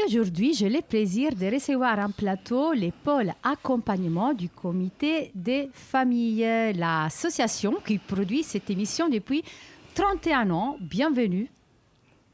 aujourd'hui, j'ai le plaisir de recevoir en plateau les pôles accompagnement du comité des familles, l'association qui produit cette émission depuis 31 ans. Bienvenue.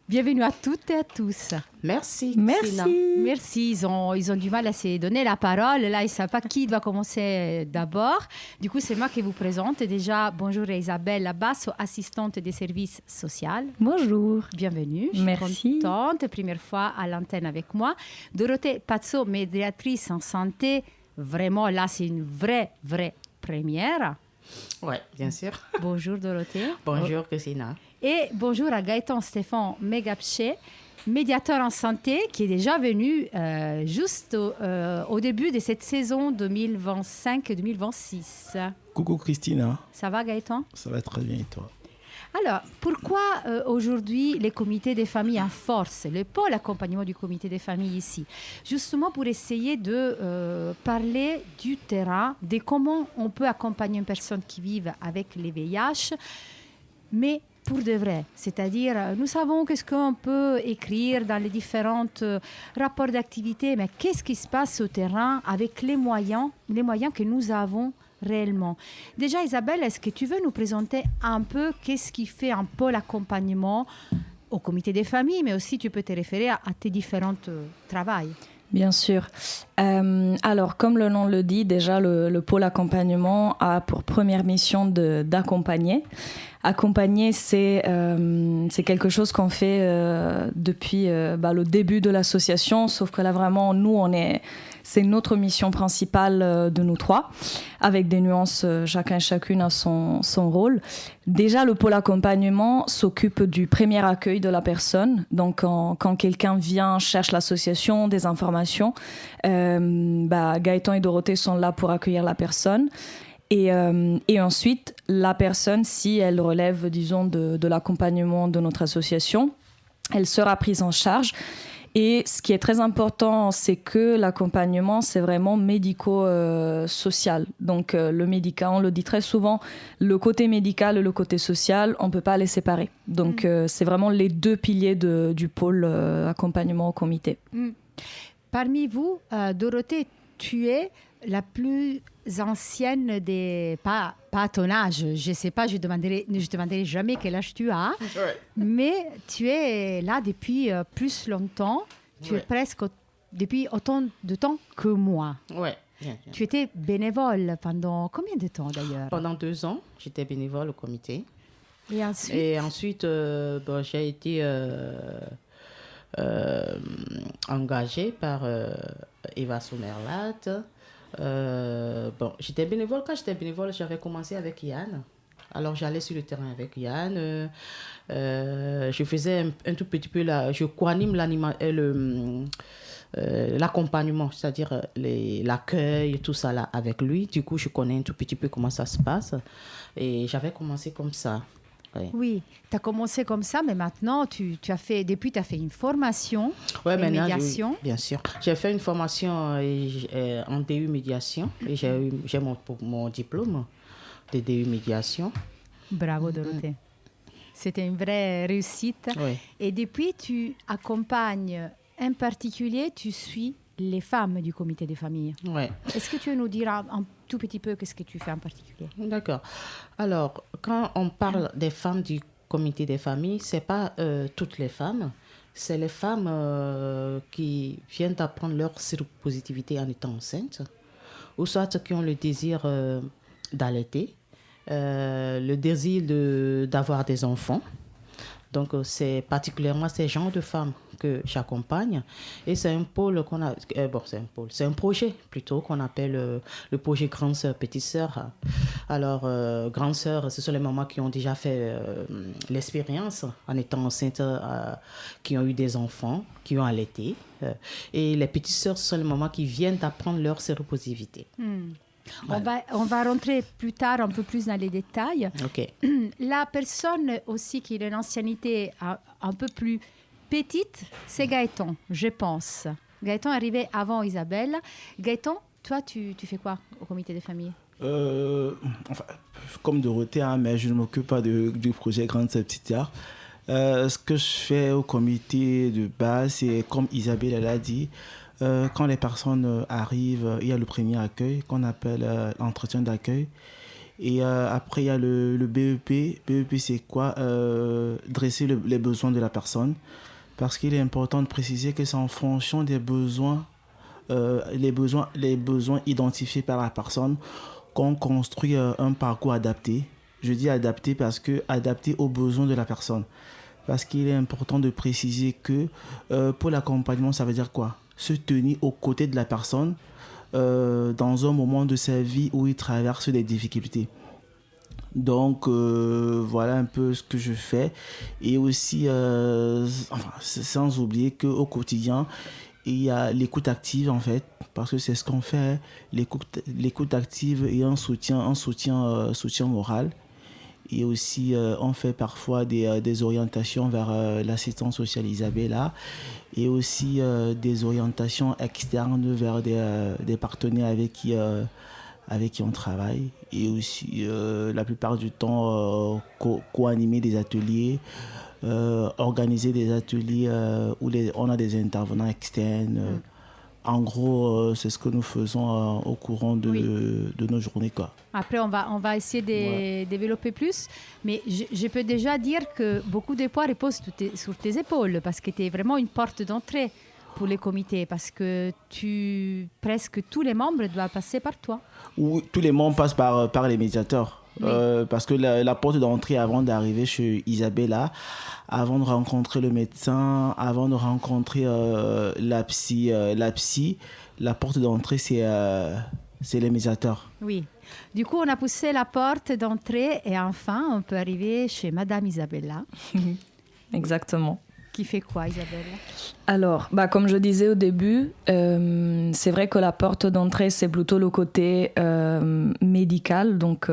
Bienvenue à toutes et à tous. Merci. Merci. Ils ont du mal à se donner la parole. Là, ils ne savent pas qui doit commencer d'abord. Du coup, c'est moi qui vous présente. Déjà, bonjour Isabelle Labasso, assistante des services sociaux. Bonjour. Bienvenue. Merci. Je suis contente. Première fois à l'antenne avec moi. Dorothée Pazzo, médiatrice en santé. Vraiment, là, c'est une vraie première. Oui, bien sûr. Bonjour Dorothée. Bonjour Christina. Et bonjour à Gaëtan Stéphane Megapché, médiateur en santé, qui est déjà venu juste au début de cette saison 2025-2026. Coucou Christina. Ça va Gaëtan? Ça va très bien et toi? Alors, pourquoi aujourd'hui les comités des familles en force, le pôle accompagnement du comité des familles ici? Justement pour essayer de parler du terrain, de comment on peut accompagner une personne qui vit avec les VIH, mais pour de vrai, c'est-à-dire nous savons qu'est-ce qu'on peut écrire dans les différents rapports d'activité, mais qu'est-ce qui se passe au terrain avec les moyens que nous avons réellement. Déjà Isabelle, est-ce que tu veux nous présenter un peu qu'est-ce qui fait un pôle accompagnement au comité des familles, mais aussi tu peux te référer à tes différents travails? Bien sûr. Alors, comme le nom le dit, déjà, le pôle accompagnement a pour première mission d'accompagner. Accompagner, c'est quelque chose qu'on fait depuis le début de l'association, sauf que là, vraiment, c'est notre mission principale de nous trois, avec des nuances, chacun et chacune a son rôle. Déjà, le pôle accompagnement s'occupe du premier accueil de la personne. Donc, quand quelqu'un vient, cherche l'association, des informations, Gaëtan et Dorothée sont là pour accueillir la personne. Et ensuite, la personne, si elle relève, disons, de l'accompagnement de notre association, elle sera prise en charge. Et ce qui est très important, c'est que l'accompagnement, c'est vraiment médico-social. Donc, le médical, on le dit très souvent, le côté médical et le côté social, on ne peut pas les séparer. Donc, c'est vraiment les deux piliers du pôle accompagnement au comité. Parmi vous, Dorothée, tu es la plus ancienne des... Pas à ton âge, je ne sais pas, je ne demanderai jamais quel âge tu as, mais tu es là depuis plus longtemps, tu es presque depuis autant de temps que moi. Oui, bien. Tu étais bénévole pendant combien de temps d'ailleurs? Pendant 2 ans, j'étais bénévole au comité. Et ensuite, j'ai été engagée par Eva Somerlath. J'étais bénévole. Quand j'étais bénévole, j'avais commencé avec Yann. Alors, j'allais sur le terrain avec Yann. Je faisais un tout petit peu je coanime l'accompagnement, c'est-à-dire l'accueil, tout ça là avec lui. Du coup, je connais un tout petit peu comment ça se passe. Et j'avais commencé comme ça. Oui, tu as commencé comme ça, mais maintenant, tu as fait une formation en médiation. Bien sûr. J'ai fait une formation en DU médiation et j'ai mon diplôme de DU médiation. Bravo, Dorothée. C'était une vraie réussite. Oui. Et depuis, tu accompagnes, en particulier, tu suis les femmes du comité des familles. Oui. Est-ce que tu veux nous dire un tout petit peu qu'est-ce que tu fais en particulier? D'accord. Alors, quand on parle des femmes du comité des familles, ce n'est pas toutes les femmes. C'est les femmes qui viennent d'apprendre leur séropositivité en étant enceintes, ou soit qui ont le désir d'allaiter, le désir d'avoir des enfants. Donc, c'est particulièrement ces genres de femmes que j'accompagne. Et c'est un pôle qu'on a... c'est un projet plutôt qu'on appelle le projet Grande Sœur, Petite Sœur. Alors, Grande Sœur, ce sont les mamans qui ont déjà fait l'expérience en étant enceintes, qui ont eu des enfants, qui ont allaité. Et les Petites Sœurs, ce sont les mamans qui viennent d'apprendre leur séropositivité. Voilà. On va rentrer plus tard un peu plus dans les détails. Okay. La personne aussi qui a une ancienneté un peu plus petite, c'est Gaëtan, je pense. Gaëtan est arrivé avant Isabelle. Gaëtan, toi, tu fais quoi au comité des familles? Comme Dorothée, mais je ne m'occupe pas du projet Grande Sœur Petite Sœur. Ce que je fais au comité de base, c'est comme Isabelle l'a dit, quand les personnes arrivent, il y a le premier accueil qu'on appelle l'entretien d'accueil. Et après, il y a le BEP. BEP, c'est quoi? Dresser les besoins de la personne. Parce qu'il est important de préciser que c'est en fonction des besoins, les besoins identifiés par la personne qu'on construit un parcours adapté. Je dis adapté parce que adapté aux besoins de la personne. Parce qu'il est important de préciser que pour l'accompagnement, ça veut dire quoi? Se tenir aux côtés de la personne dans un moment de sa vie où il traverse des difficultés. Donc voilà un peu ce que je fais. Et aussi, sans oublier qu'au quotidien, il y a l'écoute active en fait, parce que c'est ce qu'on fait, l'écoute active et un soutien moral. Et aussi, on fait parfois des orientations vers l'assistance sociale Isabella et aussi des orientations externes vers des partenaires avec qui on travaille. Et aussi, la plupart du temps, co-animer des ateliers, organiser des ateliers où on a des intervenants externes. En gros, c'est ce que nous faisons au courant de nos journées, quoi. Après, on va essayer de développer plus. Mais je peux déjà dire que beaucoup de poids reposent sur tes épaules parce que tu es vraiment une porte d'entrée pour les comités parce que presque tous les membres doivent passer par toi. Oui, tous les membres passent par les médiateurs. Oui. Parce que la porte d'entrée avant d'arriver chez Isabella, avant de rencontrer le médecin, avant de rencontrer la psy, la porte d'entrée c'est les médiateurs. Oui. Du coup, on a poussé la porte d'entrée et enfin, on peut arriver chez Madame Isabella. Exactement. Qui fait quoi, Isabelle? Alors, comme je disais au début, c'est vrai que la porte d'entrée, c'est plutôt le côté médical. Donc,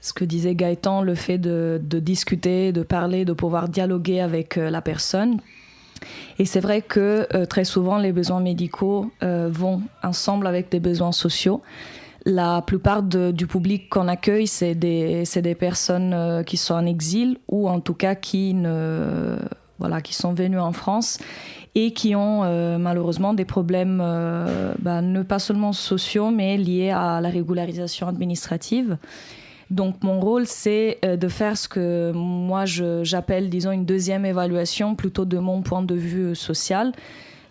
ce que disait Gaëtan, le fait de discuter, de parler, de pouvoir dialoguer avec la personne. Et c'est vrai que très souvent, les besoins médicaux vont ensemble avec des besoins sociaux. La plupart du public qu'on accueille, c'est des personnes qui sont en exil ou en tout cas qui sont venus en France et qui ont malheureusement des problèmes, ne pas seulement sociaux, mais liés à la régularisation administrative. Donc mon rôle, c'est de faire ce que moi j'appelle, disons, une deuxième évaluation, plutôt de mon point de vue social.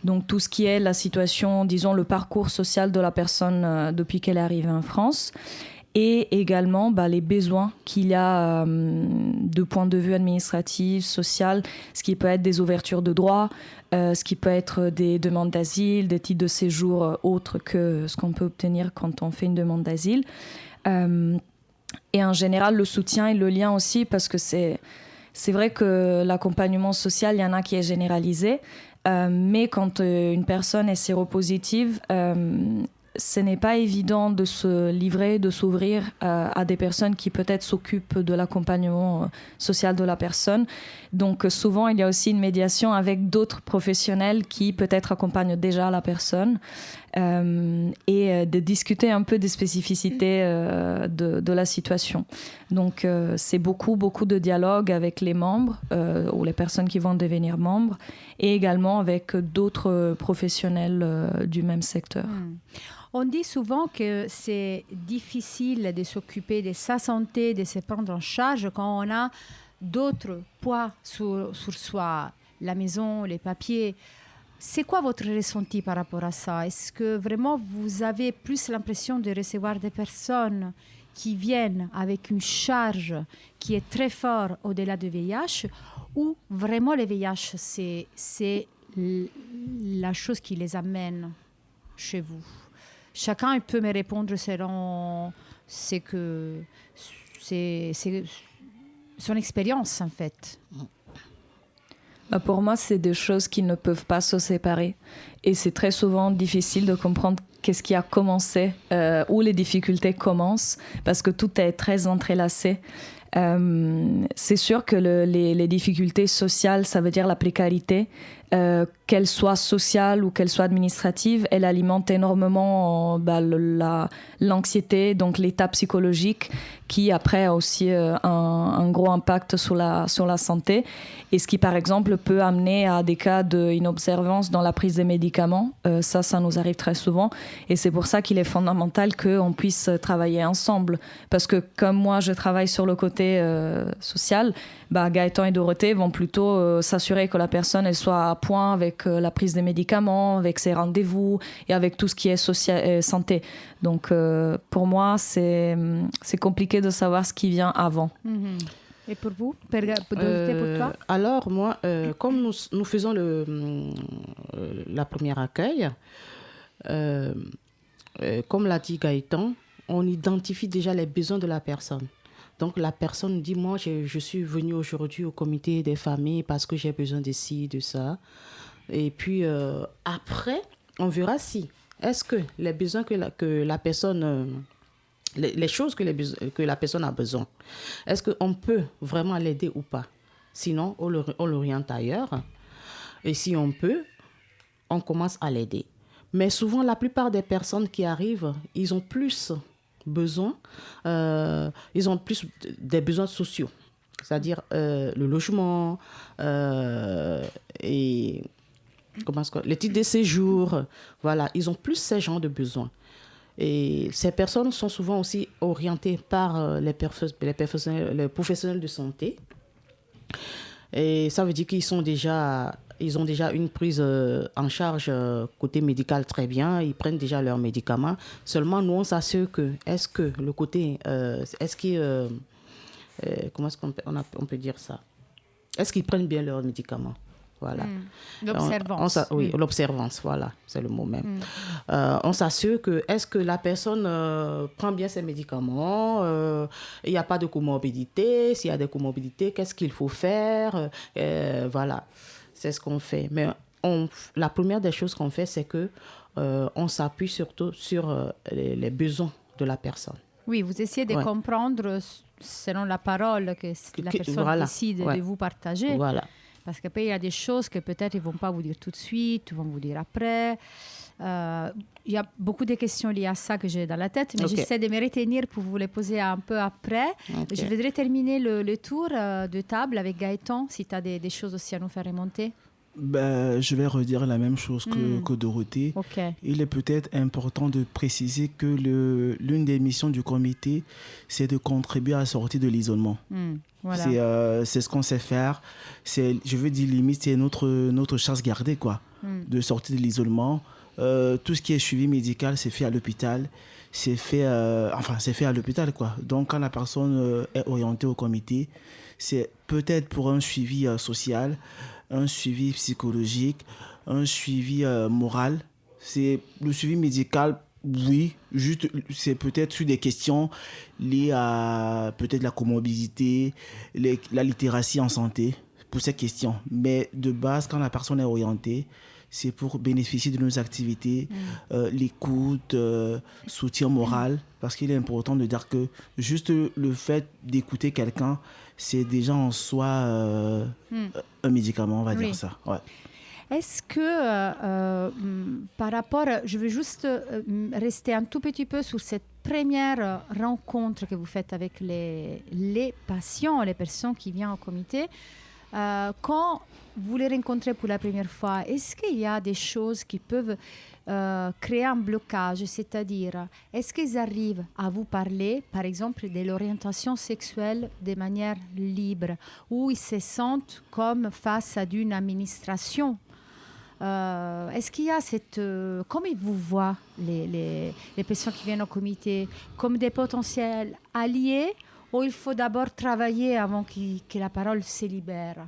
Donc tout ce qui est la situation, disons, le parcours social de la personne depuis qu'elle est arrivée en France. Et également les besoins qu'il y a de point de vue administratif, social, ce qui peut être des ouvertures de droits, ce qui peut être des demandes d'asile, des titres de séjour autres que ce qu'on peut obtenir quand on fait une demande d'asile. Et en général, le soutien et le lien aussi, parce que c'est vrai que l'accompagnement social, il y en a qui est généralisé, mais quand une personne est séropositive, ce n'est pas évident de se livrer, de s'ouvrir à des personnes qui peut-être s'occupent de l'accompagnement social de la personne. Donc souvent, il y a aussi une médiation avec d'autres professionnels qui peut-être accompagnent déjà la personne et de discuter un peu des spécificités de la situation. Donc c'est beaucoup de dialogue avec les membres ou les personnes qui vont devenir membres et également avec d'autres professionnels du même secteur. On dit souvent que c'est difficile de s'occuper de sa santé, de se prendre en charge quand on a d'autres poids sur soi, la maison, les papiers. C'est quoi votre ressenti par rapport à ça? Est-ce que vraiment vous avez plus l'impression de recevoir des personnes qui viennent avec une charge qui est très forte au-delà du VIH ou vraiment le VIH, c'est la chose qui les amène chez vous? Chacun peut me répondre selon son expérience, en fait. Pour moi, c'est des choses qui ne peuvent pas se séparer. Et c'est très souvent difficile de comprendre qu'est-ce qui a commencé, où les difficultés commencent, parce que tout est très entrelacé. C'est sûr que les difficultés sociales, ça veut dire la précarité, qu'elle soit sociale ou qu'elle soit administrative, elle alimente énormément l'anxiété, donc l'état psychologique, qui après a aussi un gros impact sur la santé, et ce qui par exemple peut amener à des cas d'inobservance dans la prise des médicaments. Ça nous arrive très souvent, et c'est pour ça qu'il est fondamental qu'on puisse travailler ensemble, parce que comme moi je travaille sur le côté social, Gaëtan et Dorothée vont plutôt s'assurer que la personne elle soit à point avec la prise des médicaments, avec ses rendez-vous et avec tout ce qui est santé. Donc pour moi c'est compliqué de savoir ce qui vient avant. Et pour vous, Dorothée, pour toi? Alors moi, comme nous faisons la première accueil, comme l'a dit Gaëtan, on identifie déjà les besoins de la personne. Donc, la personne dit, moi, je suis venue aujourd'hui au comité des familles parce que j'ai besoin de ci, de ça. Et puis, après, on verra est-ce que les besoins que la personne... les choses que la personne a besoin, est-ce qu'on peut vraiment l'aider ou pas? Sinon, on l'oriente ailleurs. Et si on peut, on commence à l'aider. Mais souvent, la plupart des personnes qui arrivent, ils ont plus... ils ont plus des besoins sociaux, c'est-à-dire le logement et les titres de séjour, voilà, ils ont plus ces genres de besoins. Et ces personnes sont souvent aussi orientées par les professionnels de santé, et ça veut dire qu'ils ont déjà une prise en charge côté médical très bien, ils prennent déjà leurs médicaments. Seulement, nous, on s'assure que, comment est-ce qu'on peut dire ça? Est-ce qu'ils prennent bien leurs médicaments? Voilà. L'observance. Oui, l'observance, voilà, c'est le mot même. On s'assure que, est-ce que la personne prend bien ses médicaments? Il n'y a pas de comorbidité. S'il y a des comorbidités, qu'est-ce qu'il faut faire? Voilà. C'est ce qu'on fait. Mais la première des choses qu'on fait, c'est qu'on s'appuie surtout sur les besoins de la personne. Oui, vous essayez de comprendre selon la parole que la personne décide de vous partager. Voilà. Parce qu'après, il y a des choses que peut-être ils ne vont pas vous dire tout de suite, ils vont vous dire après. Il y a beaucoup de questions liées à ça que j'ai dans la tête, mais j'essaie de me retenir pour vous les poser un peu après. Je voudrais terminer le tour de table avec Gaëtan, si tu as des choses aussi à nous faire remonter. Je vais redire la même chose que Dorothée. Il est peut-être important de préciser que l'une des missions du comité, c'est de contribuer à la sortie de l'isolement. Voilà. C'est ce qu'on sait faire. Je veux dire, limite, c'est notre chasse gardée, quoi, de sortir de l'isolement. Tout ce qui est suivi médical, c'est fait à l'hôpital. C'est fait à l'hôpital, quoi. Donc, quand la personne est orientée au comité, c'est peut-être pour un suivi social, un suivi psychologique, un suivi moral. C'est le suivi médical, oui, juste c'est peut-être sur des questions liées à peut-être la comorbidité, la littératie en santé, pour ces questions. Mais de base, quand la personne est orientée, c'est pour bénéficier de nos activités, l'écoute, soutien moral, parce qu'il est important de dire que juste le fait d'écouter quelqu'un, c'est déjà en soi un médicament, on va dire ça. Ouais. Est-ce que par rapport, je veux juste rester un tout petit peu sur cette première rencontre que vous faites avec les patients, les personnes qui viennent au comité, quand vous les rencontrez pour la première fois, est-ce qu'il y a des choses qui peuvent créer un blocage? C'est-à-dire, est-ce qu'ils arrivent à vous parler, par exemple, de l'orientation sexuelle de manière libre, ou ils se sentent comme face à une administration? Est-ce qu'il y a comment ils vous voient, les personnes qui viennent au comité, comme des potentiels alliés, ou il faut d'abord travailler avant que la parole se libère?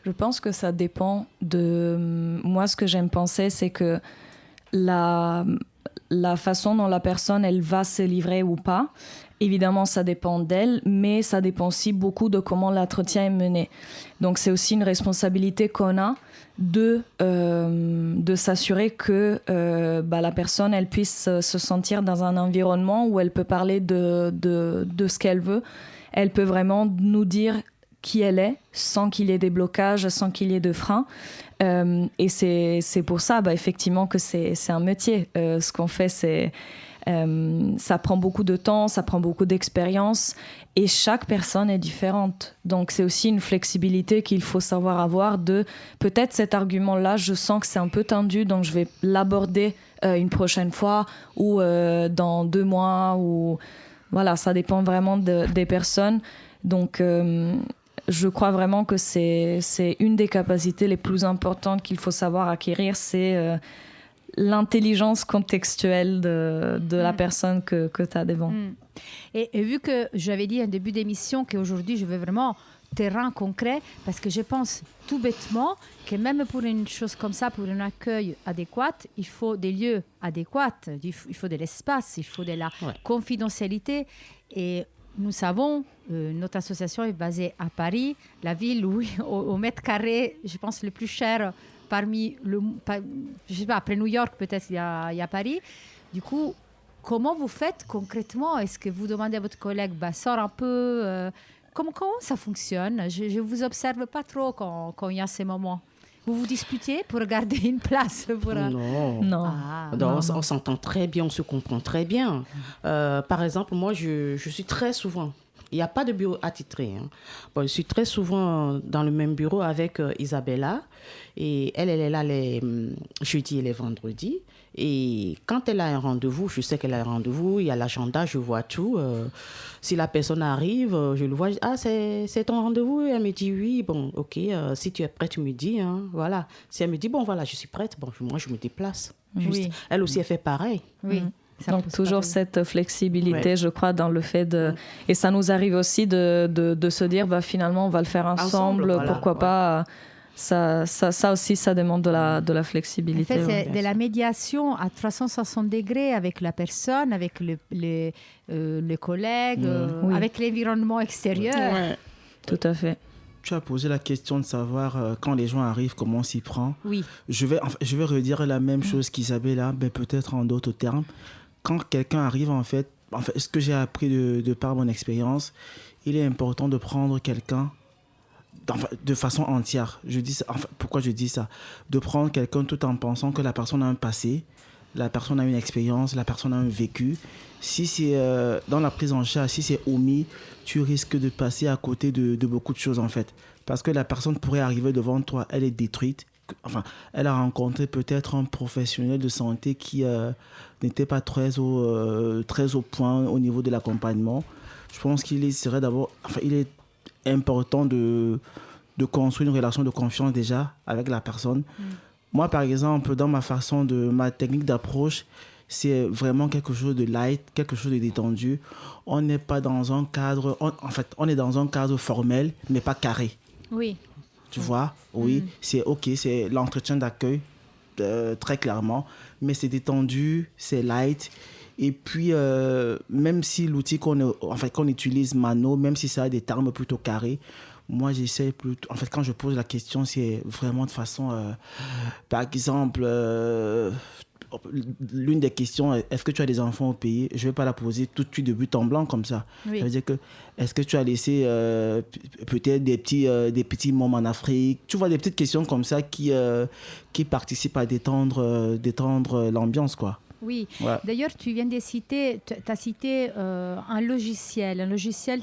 Je pense que ça dépend de... Moi, ce que j'aime penser, c'est que la façon dont la personne, elle va se livrer ou pas, évidemment, ça dépend d'elle, mais ça dépend aussi beaucoup de comment l'entretien est mené. Donc, c'est aussi une responsabilité qu'on a de s'assurer que la personne, elle puisse se sentir dans un environnement où elle peut parler de ce qu'elle veut. Elle peut vraiment nous dire qui elle est, sans qu'il y ait des blocages, sans qu'il y ait de freins. Et c'est pour ça, effectivement, que c'est un métier. Ce qu'on fait, ça prend beaucoup de temps, ça prend beaucoup d'expérience, et chaque personne est différente. Donc, c'est aussi une flexibilité qu'il faut savoir avoir de peut-être cet argument-là, je sens que c'est un peu tendu, donc je vais l'aborder une prochaine fois ou dans 2 mois. Ou... Voilà, ça dépend vraiment des personnes. Donc, je crois vraiment que c'est une des capacités les plus importantes qu'il faut savoir acquérir, c'est l'intelligence contextuelle de la personne que tu as devant. Et vu que j'avais dit en début d'émission qu'aujourd'hui, je veux vraiment terrain concret, parce que je pense tout bêtement que même pour une chose comme ça, pour un accueil adéquat, il faut des lieux adéquats, il faut de l'espace, il faut de la confidentialité. Et nous savons, notre association est basée à Paris, la ville où, au mètre carré, je pense, le plus cher parmi je sais pas, après New York, peut-être il y a Paris. Du coup, comment vous faites concrètement? Est-ce que vous demandez à votre collègue, sors un peu comment ça fonctionne? Je ne vous observe pas trop quand il y a ces moments. Vous vous disputez pour garder une place pour... Non. On s'entend très bien, on se comprend très bien. Par exemple, moi, je suis très souvent... Il n'y a pas de bureau attitré. Je suis très souvent dans le même bureau avec Isabella. Et elle est là les jeudis et les vendredis. Et quand elle a un rendez-vous, je sais qu'elle a un rendez-vous, il y a l'agenda, je vois tout. Si la personne arrive, je le vois, je dis, ah, c'est ton rendez-vous? Et elle me dit, oui, bon, ok, si tu es prête, tu me dis, voilà. Si elle me dit, bon, voilà, je suis prête, bon, moi, je me déplace. Juste. Oui. Elle aussi, elle fait pareil. Oui. Donc, toujours cette flexibilité, je crois, dans le fait de... Et ça nous arrive aussi de se dire, finalement, on va le faire ensemble voilà, pourquoi pas... Ça aussi, ça demande de la flexibilité. En fait, c'est de la médiation à 360 degrés avec la personne, avec les collègues, avec l'environnement extérieur. Ouais. Tout à fait. Tu as posé la question de savoir quand les gens arrivent, comment on s'y prend. Oui. Je vais redire la même chose qu'Isabella, mais peut-être en d'autres termes. Quand quelqu'un arrive, en fait, ce que j'ai appris de par mon expérience, il est important de prendre quelqu'un de façon entière. Je dis ça, pourquoi je dis ça? De prendre quelqu'un tout en pensant que la personne a un passé, la personne a une expérience, la personne a un vécu. Si c'est dans la prise en charge, si c'est omis, tu risques de passer à côté de beaucoup de choses, en fait. Parce que la personne pourrait arriver devant toi, elle est détruite. Elle a rencontré peut-être un professionnel de santé qui n'était pas très au point au niveau de l'accompagnement. Je pense qu'il serait d'abord... il est important de construire une relation de confiance déjà avec la personne. Moi, par exemple, dans ma technique d'approche, c'est vraiment quelque chose de light, quelque chose de détendu. On n'est pas dans un cadre... on est dans un cadre formel, mais pas carré. Oui. Tu vois? Oui, c'est OK, c'est l'entretien d'accueil, très clairement. Mais c'est détendu, c'est light. Et puis, même si l'outil qu'on utilise, Mano, même si ça a des termes plutôt carrés, moi, j'essaie plutôt... En fait, quand je pose la question, c'est vraiment de façon... par exemple, l'une des questions, est-ce que tu as des enfants au pays? Je ne vais pas la poser tout de suite de but en blanc comme ça. Oui. Ça veut dire que, est-ce que tu as laissé peut-être des petits moments en Afrique? Tu vois, des petites questions comme ça qui participent à détendre l'ambiance, quoi. Oui, d'ailleurs, tu viens de citer, tu as cité un logiciel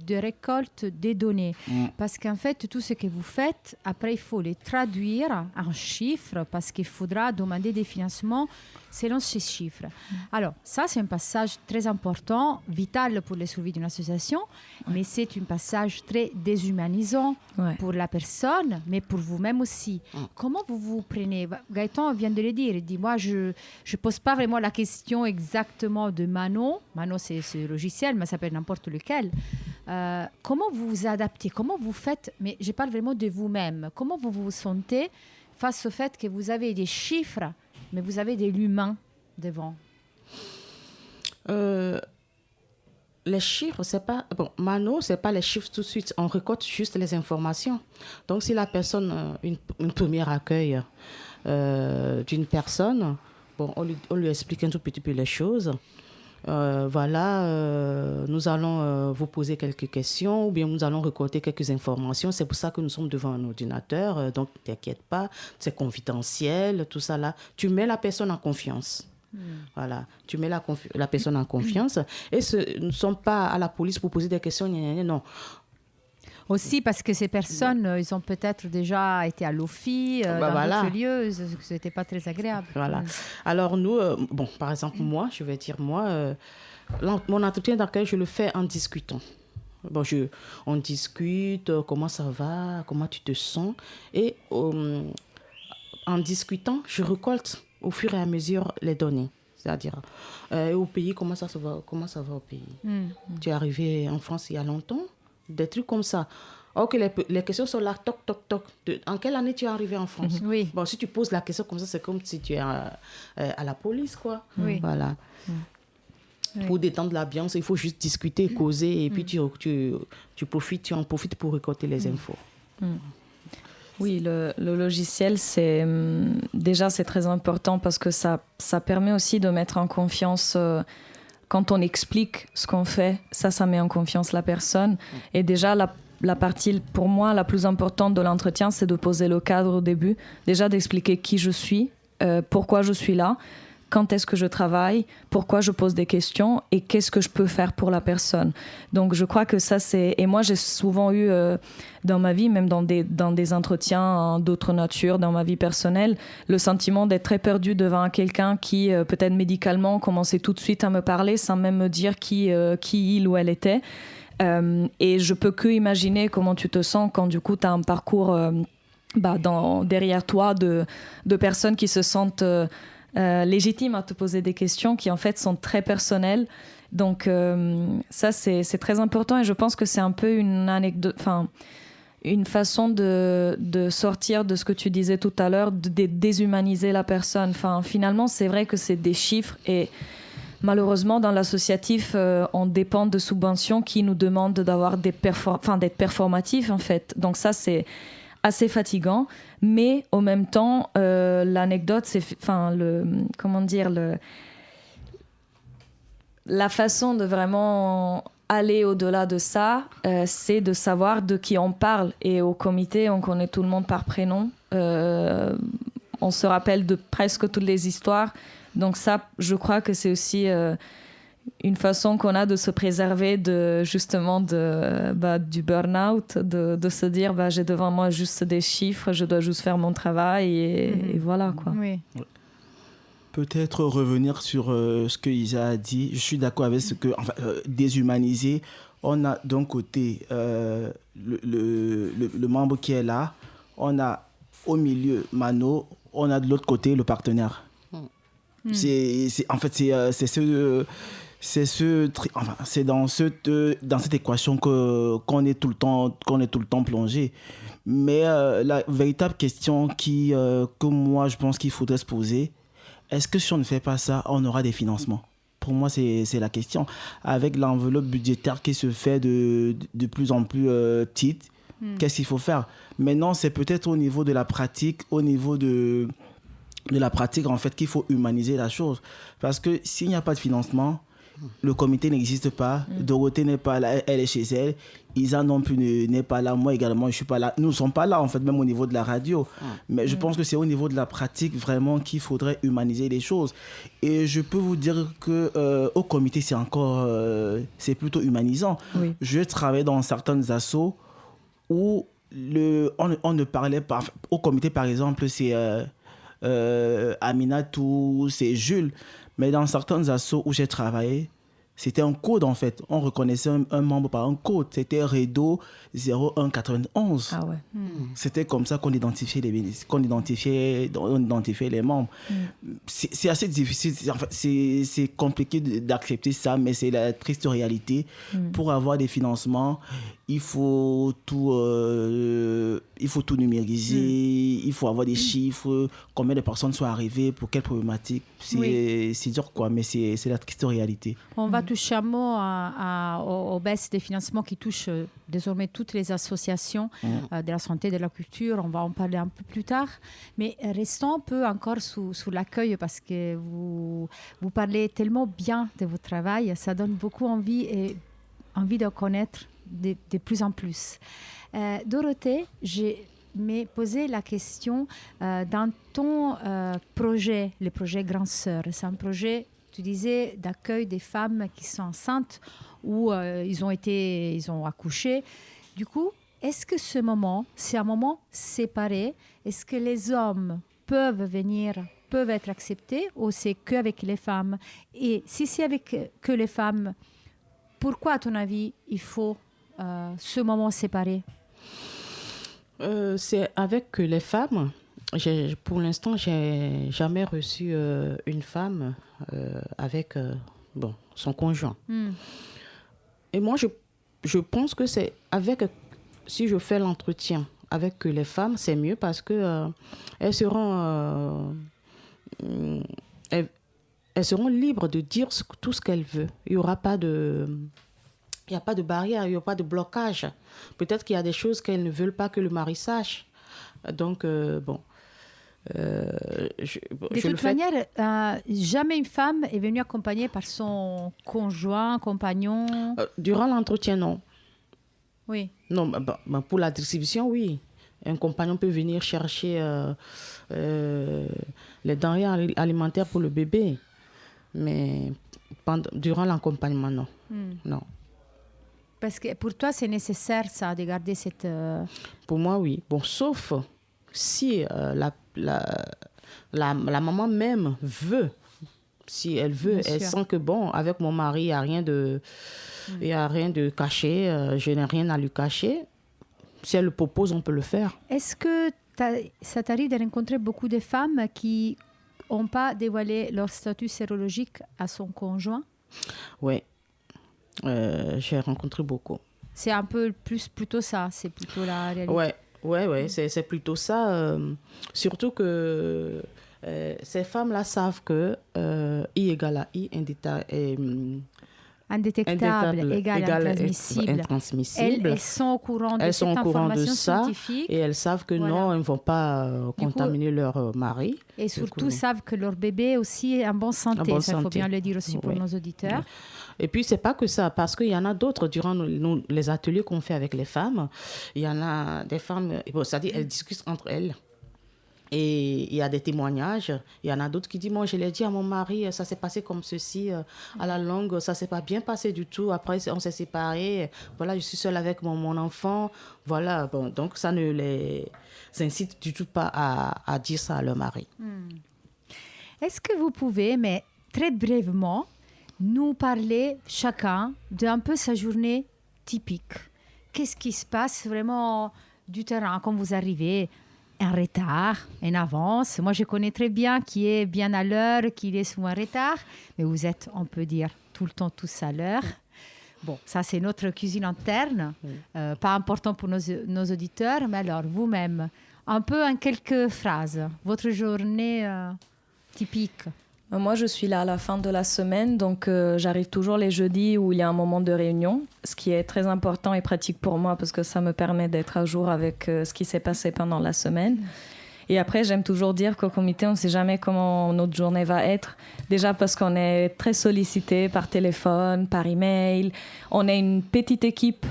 de récolte des données. Parce qu'en fait, tout ce que vous faites, après, il faut les traduire en chiffres parce qu'il faudra demander des financements selon ces chiffres. Alors, ça, c'est un passage très important, vital pour la survie d'une association, mais c'est un passage très déshumanisant pour la personne, mais pour vous-même aussi. Comment vous vous prenez? Gaëtan vient de le dire, il dit, moi, je ne pose pas vraiment la question exactement de Mano. Mano, c'est ce logiciel, mais ça peut être n'importe lequel. Comment vous vous adaptez? Comment vous faites? Mais je parle vraiment de vous-même. Comment vous vous sentez face au fait que vous avez des chiffres, mais vous avez de l'humain devant? les chiffres, c'est pas... Bon, Mano, c'est pas les chiffres tout de suite. On récolte juste les informations. Donc, si la personne, une première accueil d'une personne, bon, on lui explique un tout petit peu les choses. Voilà, nous allons vous poser quelques questions ou bien nous allons récolter quelques informations. C'est pour ça que nous sommes devant un ordinateur. Donc, ne t'inquiète pas, c'est confidentiel, tout ça là. Tu mets la personne en confiance. Voilà, tu mets la personne en confiance. Et nous ne sommes pas à la police pour poser des questions, non. Aussi parce que ces personnes, ils ont peut-être déjà été à l'OFI, dans d'autres lieux, ce n'était pas très agréable. Voilà. Alors nous, bon, par exemple, moi, je vais dire mon entretien d'accueil, je le fais en discutant. Bon, on discute, comment ça va, comment tu te sens. Et en discutant, je récolte au fur et à mesure les données. C'est-à-dire, au pays, comment ça va au pays? Tu es arrivé en France il y a longtemps? Des trucs comme ça. Ok, les questions sont là, toc, toc, toc. En quelle année tu es arrivé en France? Oui. Bon, si tu poses la question comme ça, c'est comme si tu es à la police, quoi. Oui. Voilà. Oui. Pour détendre l'ambiance, il faut juste discuter, causer, et puis tu en profites pour récolter les infos. Oui, le logiciel, déjà c'est très important parce que ça permet aussi de mettre en confiance... quand on explique ce qu'on fait, ça met en confiance la personne. Et déjà, la partie, pour moi, la plus importante de l'entretien, c'est de poser le cadre au début. Déjà, d'expliquer qui je suis, pourquoi je suis là, quand est-ce que je travaille, pourquoi je pose des questions et qu'est-ce que je peux faire pour la personne. Donc, je crois que ça, c'est... Et moi, j'ai souvent eu, dans ma vie, même dans des entretiens d'autres natures, dans ma vie personnelle, le sentiment d'être très perdu devant quelqu'un qui, peut-être médicalement, commençait tout de suite à me parler sans même me dire qui il ou elle était. Et je peux que imaginer comment tu te sens quand, du coup, tu as un parcours derrière toi de personnes qui se sentent... légitimes à te poser des questions qui en fait sont très personnelles. Donc ça c'est très important et je pense que c'est un peu une anecdote, une façon de sortir de ce que tu disais tout à l'heure, de déshumaniser la personne. Finalement c'est vrai que c'est des chiffres et malheureusement dans l'associatif on dépend de subventions qui nous demandent d'avoir d'être performatifs en fait. Donc ça c'est assez fatigant, mais en même temps, l'anecdote, c'est, la façon de vraiment aller au-delà de ça, c'est de savoir de qui on parle. Et au comité, on connaît tout le monde par prénom. On se rappelle de presque toutes les histoires. Donc ça, je crois que c'est aussi... une façon qu'on a de se préserver du burn-out, de se dire j'ai devant moi juste des chiffres, je dois juste faire mon travail et voilà quoi. Oui. Peut-être revenir sur ce que Isa a dit. Je suis d'accord avec ce que déshumaniser. On a d'un côté le membre qui est là, on a au milieu Mano, on a de l'autre côté le partenaire. C'est dans cette équation qu'on est tout le temps plongé. Mais la véritable question que moi je pense qu'il faudrait se poser, est-ce que si on ne fait pas ça, on aura des financements? Pour moi, c'est la question. Avec l'enveloppe budgétaire qui se fait de plus en plus petite, qu'est-ce qu'il faut faire? Maintenant, c'est peut-être au niveau de la pratique, en fait, qu'il faut humaniser la chose. Parce que s'il n'y a pas de financement, le comité n'existe pas, Dorothée n'est pas là, elle est chez elle, Isa non plus n'est pas là, moi également je suis pas là, nous ne sommes pas là en fait, même au niveau de la radio. Mais je pense que c'est au niveau de la pratique vraiment qu'il faudrait humaniser les choses. Et je peux vous dire que au comité c'est plutôt humanisant. Oui. Je travaille dans certaines assos où on ne parlait pas, au comité par exemple c'est Aminatou, c'est Jules. Mais dans certains assos où j'ai travaillé, c'était un code en fait. On reconnaissait un membre par un code. C'était Redo 0191. Ah ouais. C'était comme ça qu'on identifiait les membres. C'est assez difficile. En fait, c'est compliqué d'accepter ça, mais c'est la triste réalité. Pour avoir des financements, il faut tout numériser, il faut avoir des chiffres, combien de personnes sont arrivées, pour quelle problématique. C'est dur, quoi, mais c'est la triste réalité. On va toucher un mot aux baisses des financements qui touchent désormais toutes les associations de la santé et de la culture. On va en parler un peu plus tard. Mais restons un peu encore sous l'accueil, parce que vous parlez tellement bien de votre travail. Ça donne beaucoup envie de connaître de plus en plus. Dorothée, je m'ai posé la question dans ton projet, le projet Grand Sœur. C'est un projet, tu disais, d'accueil des femmes qui sont enceintes ou ils ont accouché. Du coup, est-ce que c'est un moment séparé? Est-ce que les hommes peuvent être acceptés, ou c'est qu'avec les femmes? Et si c'est avec que les femmes, pourquoi, à ton avis, il faut ce moment séparé? C'est avec les femmes. Pour l'instant, j'ai jamais reçu une femme avec son conjoint. Et moi, je pense que c'est si je fais l'entretien avec les femmes, c'est mieux, parce que elles seront libres de dire tout ce qu'elles veulent. Il n'y aura pas de barrière, il n'y aura pas de blocage. Peut-être qu'il y a des choses qu'elles ne veulent pas que le mari sache. Donc, de toute manière, jamais une femme est venue accompagnée par son conjoint, compagnon. Durant l'entretien, non. Oui. Non, pour la distribution, oui. Un compagnon peut venir chercher les denrées alimentaires pour le bébé. Mais durant l'accompagnement, non. Non. Parce que pour toi, c'est nécessaire, ça, de garder cette... Pour moi, oui. Bon, sauf si la maman même veut. Si elle veut, elle sent que, avec mon mari, il n'y a rien de caché, je n'ai rien à lui cacher. Si elle le propose, on peut le faire. Est-ce que ça t'arrive de rencontrer beaucoup de femmes qui n'ont pas dévoilé leur statut sérologique à son conjoint? Oui. J'ai rencontré beaucoup. C'est un peu plutôt ça, c'est plutôt la réalité. Ouais, c'est plutôt ça. Surtout que ces femmes-là savent que I égale à I, indétectable égale intransmissible. Elles sont au courant de cette information scientifique. Et elles savent que non, elles ne vont pas contaminer leur mari. Et surtout savent que leur bébé aussi est en bonne santé. Il faut bien le dire aussi pour nos auditeurs. Et puis, c'est pas que ça, parce qu'il y en a d'autres, durant les ateliers qu'on fait avec les femmes, il y en a des femmes, c'est-à-dire elles discutent entre elles. Et il y a des témoignages. Il y en a d'autres qui disent, moi, je l'ai dit à mon mari, ça s'est passé comme ceci. À la longue, ça s'est pas bien passé du tout. Après, on s'est séparés. Voilà, je suis seule avec mon enfant. Voilà, donc ça ne les incite du tout pas à dire ça à leur mari. Est-ce que vous pouvez, mais très brièvement, nous parler chacun d'un peu sa journée typique? Qu'est-ce qui se passe vraiment du terrain quand vous arrivez? En retard, en avance. Moi, je connais très bien qui est bien à l'heure, qui est souvent en retard. Mais vous êtes, on peut dire, tout le temps tous à l'heure. Bon, ça, c'est notre cuisine interne. Pas important pour nos auditeurs. Mais alors, vous-même, un peu en quelques phrases, votre journée typique. Moi, je suis là à la fin de la semaine, donc j'arrive toujours les jeudis où il y a un moment de réunion, ce qui est très important et pratique pour moi parce que ça me permet d'être à jour avec ce qui s'est passé pendant la semaine. Et après, j'aime toujours dire qu'au comité, on ne sait jamais comment notre journée va être. Déjà parce qu'on est très sollicité par téléphone, par email. On est une petite équipe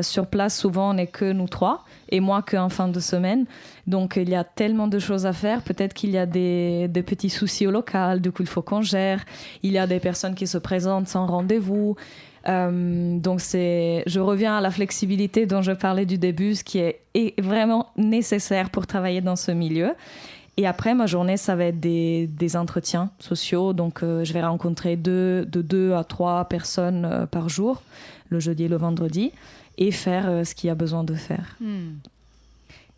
sur place. Souvent, on n'est que nous trois. Et moi, qu'en fin de semaine. Donc, il y a tellement de choses à faire. Peut-être qu'il y a des petits soucis au local. Du coup, il faut qu'on gère. Il y a des personnes qui se présentent sans rendez-vous. Donc je reviens à la flexibilité dont je parlais du début, ce qui est vraiment nécessaire pour travailler dans ce milieu. Et après, ma journée, ça va être des entretiens sociaux. Donc, je vais rencontrer de 2 à 3 personnes par jour, le jeudi et le vendredi, et faire ce qu'il y a besoin de faire.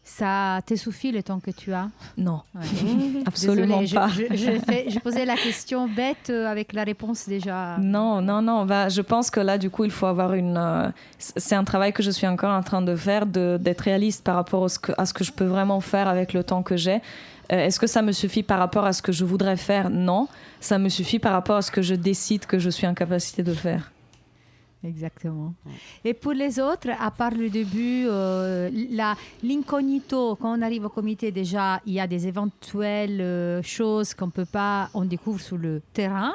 Ça te suffit le temps que tu as? Non, Ouais. absolument Désolée, pas. je posais la question bête avec la réponse déjà. Non. Bah, je pense que là, du coup, il faut avoir c'est un travail que je suis encore en train de faire, d'être réaliste par rapport à ce que je peux vraiment faire avec le temps que j'ai. Est-ce que ça me suffit par rapport à ce que je voudrais faire? Non. Ça me suffit par rapport à ce que je décide que je suis en capacité de faire. Exactement. Et pour les autres, à part le début, l'incognito, quand on arrive au comité, déjà, il y a des éventuelles choses on découvre sur le terrain.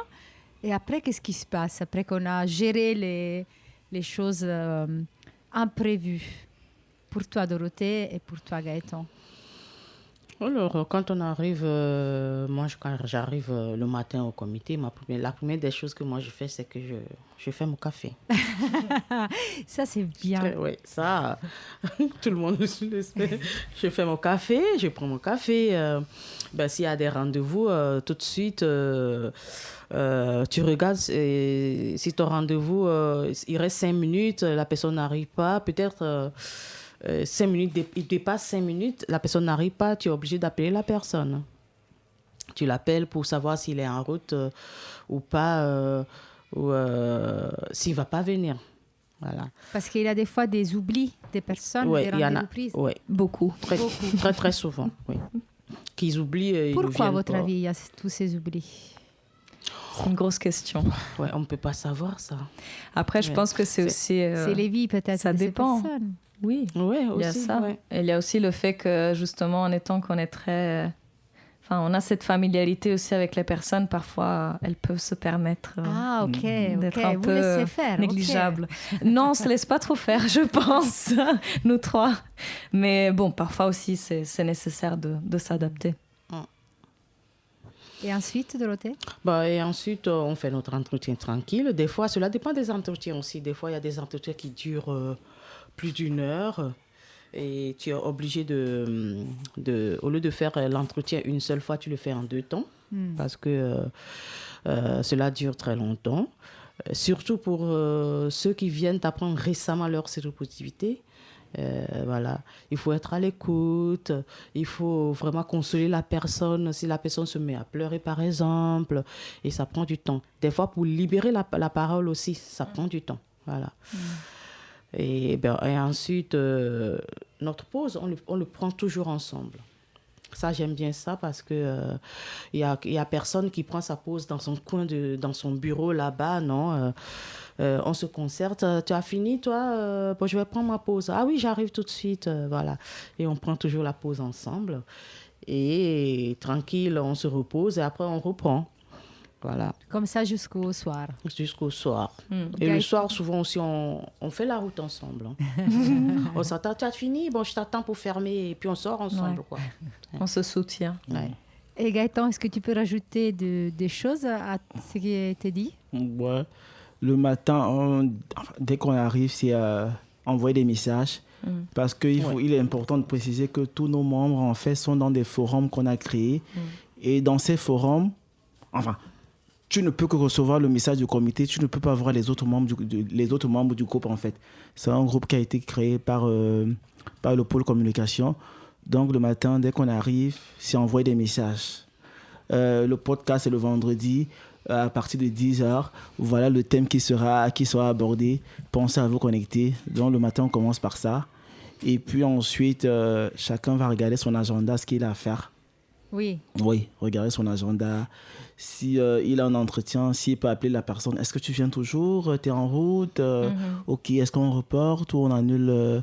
Et après, qu'est-ce qui se passe? Après qu'on a géré les choses imprévues. Pour toi, Dorothée, et pour toi, Gaëtan. Alors, quand on arrive, quand j'arrive le matin au comité, la première des choses que moi je fais, c'est que je fais mon café. Ça, c'est bien. Oui, ça, tout le monde le sait. Je fais mon café, je prends mon café. S'il y a des rendez-vous, tout de suite, tu regardes si ton rendez-vous, il reste 5 minutes, la personne n'arrive pas, peut-être... 5 minutes, il dépasse 5 minutes, la personne n'arrive pas, tu es obligé d'appeler la personne. Tu l'appelles pour savoir s'il est en route ou pas, ou s'il ne va pas venir. Voilà. Parce qu'il y a des fois des oublis des personnes, des rendez-vous prises. Oui, Beaucoup. Très, très souvent. Oui. Qu'ils oublient. Pourquoi, à votre avis, il y a tous ces oublis? C'est une grosse question. Ouais, on ne peut pas savoir ça. Après, je pense que c'est aussi... c'est les vies, peut-être. Ça de ces dépend. personnes. Oui, ouais, il y a aussi, ça. Ouais. Et il y a aussi le fait que, justement, en étant qu'on est très... on a cette familiarité aussi avec les personnes. Parfois, elles peuvent se permettre d'être un Vous peu laissez faire, négligeables. Non, on ne se laisse pas trop faire, je pense, nous trois. Mais bon, parfois aussi, c'est nécessaire de s'adapter. Et ensuite, Dorothée? Et ensuite, on fait notre entretien tranquille. Des fois, cela dépend des entretiens aussi. Des fois, il y a des entretiens qui durent plus d'1 heure. Et tu es obligé au lieu de faire l'entretien une seule fois, tu le fais en 2 temps. Parce que cela dure très longtemps. Surtout pour ceux qui viennent apprendre récemment leur séropositivité. Voilà. Il faut être à l'écoute, il faut vraiment consoler la personne si la personne se met à pleurer par exemple, et ça prend du temps. Des fois pour libérer la parole aussi, ça prend du temps. Voilà. Et ensuite, notre pause, on le prend toujours ensemble. Ça, j'aime bien ça parce que y a personne qui prend sa pause dans son coin, dans son bureau là-bas, non. On se concerte. Tu as fini, toi? Je vais prendre ma pause. Ah oui, j'arrive tout de suite. Voilà. Et on prend toujours la pause ensemble. Et tranquille, on se repose et après, on reprend. Voilà. Comme ça jusqu'au soir. Jusqu'au soir. Et le soir, souvent aussi, on fait la route ensemble. On s'attend, tu as fini? Bon, je t'attends pour fermer. Et puis on sort ensemble. Quoi. On se soutient. Ouais. Et Gaëtan, est-ce que tu peux rajouter des choses à ce qui a été dit? Ouais. Le matin, dès qu'on arrive, c'est envoyer des messages. Parce qu'il est important de préciser que tous nos membres, en fait, sont dans des forums qu'on a créés. Et dans ces forums, tu ne peux que recevoir le message du comité, tu ne peux pas voir les autres membres du groupe, en fait. C'est un groupe qui a été créé par le pôle communication. Donc, le matin, dès qu'on arrive, c'est envoyer des messages. Le podcast, c'est le vendredi, à partir de 10h. Voilà le thème qui sera abordé. Pensez à vous connecter. Donc, le matin, on commence par ça. Et puis ensuite, chacun va regarder son agenda, ce qu'il a à faire. Oui, regarder son agenda. Si il a un entretien, s'il peut appeler la personne, est-ce que tu viens toujours? Tu es en route? Ok, est-ce qu'on reporte ou on annule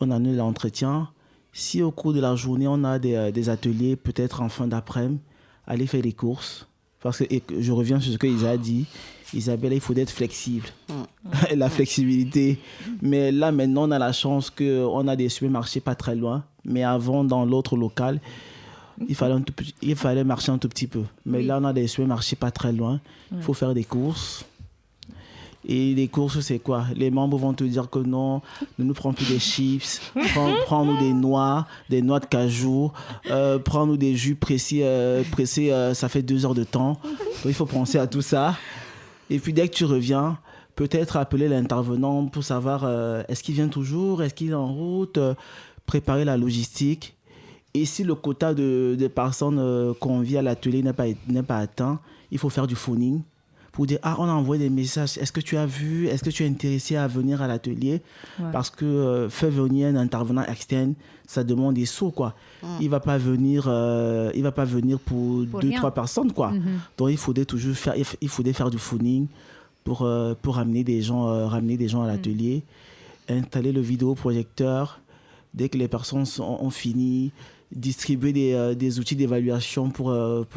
l'entretien? Si au cours de la journée, on a des ateliers, peut-être en fin d'après-midi, aller faire des courses. Parce que je reviens sur ce qu'Isa a dit. Isabelle, il faut être flexible. La flexibilité. Mais là, maintenant, on a la chance qu'on a des supermarchés pas très loin. Mais avant, dans l'autre local, il fallait marcher un tout petit peu. Mais là, on a des supermarchés pas très loin. Il faut faire des courses. Et les courses, c'est quoi? Les membres vont te dire que non, ne nous prends plus des chips, prends-nous des noix de cajou, prends-nous des jus pressés, ça fait 2 heures de temps. Donc, il faut penser à tout ça. Et puis, dès que tu reviens, peut-être appeler l'intervenant pour savoir est-ce qu'il vient toujours, est-ce qu'il est en route. préparer la logistique. Et si le quota de personnes conviées à l'atelier n'est pas atteint, il faut faire du phoning pour dire on a envoyé des messages. Est-ce que tu as vu? Est-ce que tu es intéressé à venir à l'atelier? Parce que faire venir un intervenant externe, ça demande des sous, quoi. Il va pas venir pour 2-3 personnes, quoi. Donc il faudrait faire du phoning pour ramener des gens à l'atelier, installer le vidéoprojecteur dès que les personnes ont fini, distribuer des outils d'évaluation pour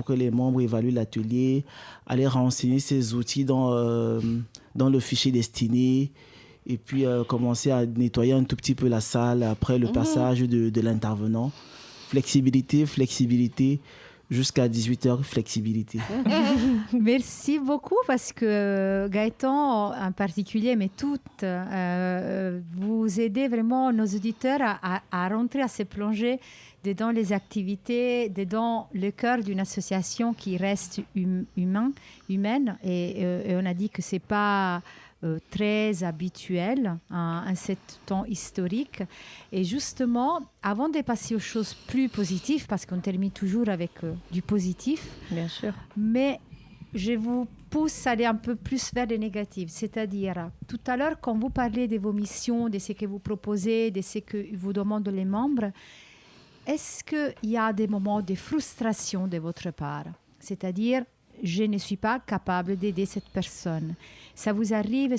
que les membres évaluent l'atelier, aller renseigner ces outils dans le fichier destiné, et puis commencer à nettoyer un tout petit peu la salle après le passage de l'intervenant. Flexibilité, jusqu'à 18h, flexibilité. Merci beaucoup parce que Gaëtan en particulier, mais toutes, vous aidez vraiment nos auditeurs à rentrer, à se plonger dedans les activités, dedans le cœur d'une association qui reste humaine. Et on a dit que ce n'est pas très habituel en ce temps historique. Et justement, avant de passer aux choses plus positives, parce qu'on termine toujours avec du positif, bien sûr, mais je vous pousse à aller un peu plus vers le négatif. C'est-à-dire, tout à l'heure, quand vous parlez de vos missions, de ce que vous proposez, de ce que vous demandent les membres, est-ce qu'il y a des moments de frustration de votre part? C'est-à-dire, je ne suis pas capable d'aider cette personne. Ça vous arrive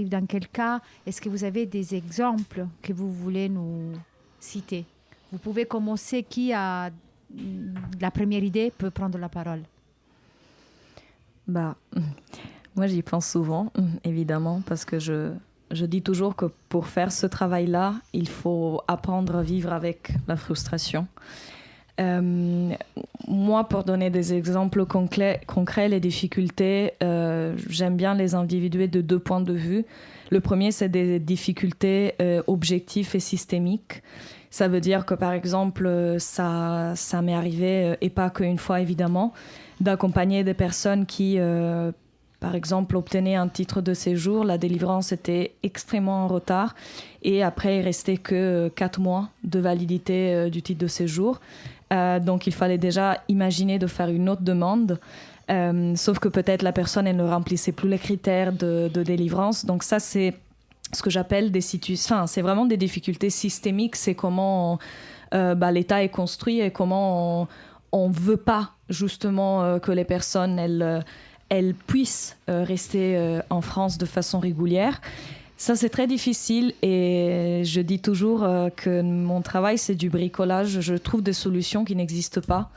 dans quel cas? Est-ce que vous avez des exemples que vous voulez nous citer? Vous pouvez commencer. Qui a la première idée peut prendre la parole. Moi, j'y pense souvent, évidemment, parce que je dis toujours que pour faire ce travail-là, il faut apprendre à vivre avec la frustration. Moi, pour donner des exemples concrets, les difficultés, j'aime bien les individuer de 2 points de vue. Le premier, c'est des difficultés objectives et systémiques. Ça veut dire que, par exemple, ça m'est arrivé, et pas qu'une fois évidemment, d'accompagner des personnes qui, par exemple, obtenaient un titre de séjour. La délivrance était extrêmement en retard et après, il restait que 4 mois de validité du titre de séjour. Donc, il fallait déjà imaginer de faire une autre demande, sauf que peut-être la personne elle ne remplissait plus les critères de délivrance. Donc ça, c'est ce que j'appelle des situations. Enfin, c'est vraiment des difficultés systémiques. C'est comment l'État est construit et comment on veut pas justement que les personnes elles puissent rester en France de façon régulière. Ça, c'est très difficile et je dis toujours que mon travail, c'est du bricolage. Je trouve des solutions qui n'existent pas.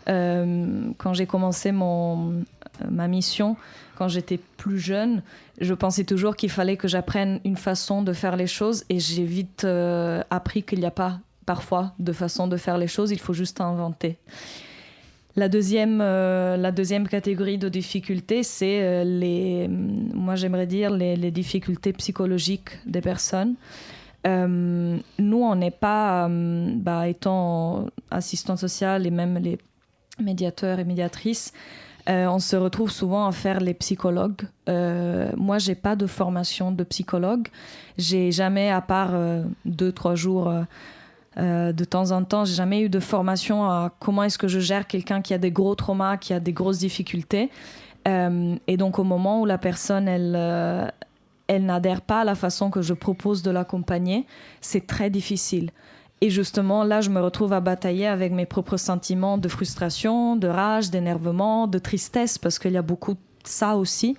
Quand j'ai commencé ma mission, quand j'étais plus jeune, je pensais toujours qu'il fallait que j'apprenne une façon de faire les choses et j'ai vite appris qu'il n'y a pas parfois de façon de faire les choses, il faut juste inventer. La deuxième catégorie de difficultés, c'est moi j'aimerais dire les difficultés psychologiques des personnes. Nous, on n'est pas, étant assistant social et même les médiateurs et médiatrices, on se retrouve souvent à faire les psychologues. Moi, j'ai pas de formation de psychologue. J'ai jamais, à part 2-3 jours de temps en temps, j'ai jamais eu de formation à comment est-ce que je gère quelqu'un qui a des gros traumas, qui a des grosses difficultés. Et donc, au moment où la personne, elle n'adhère pas à la façon que je propose de l'accompagner, c'est très difficile. Et justement, là, je me retrouve à batailler avec mes propres sentiments de frustration, de rage, d'énervement, de tristesse, parce qu'il y a beaucoup de ça aussi.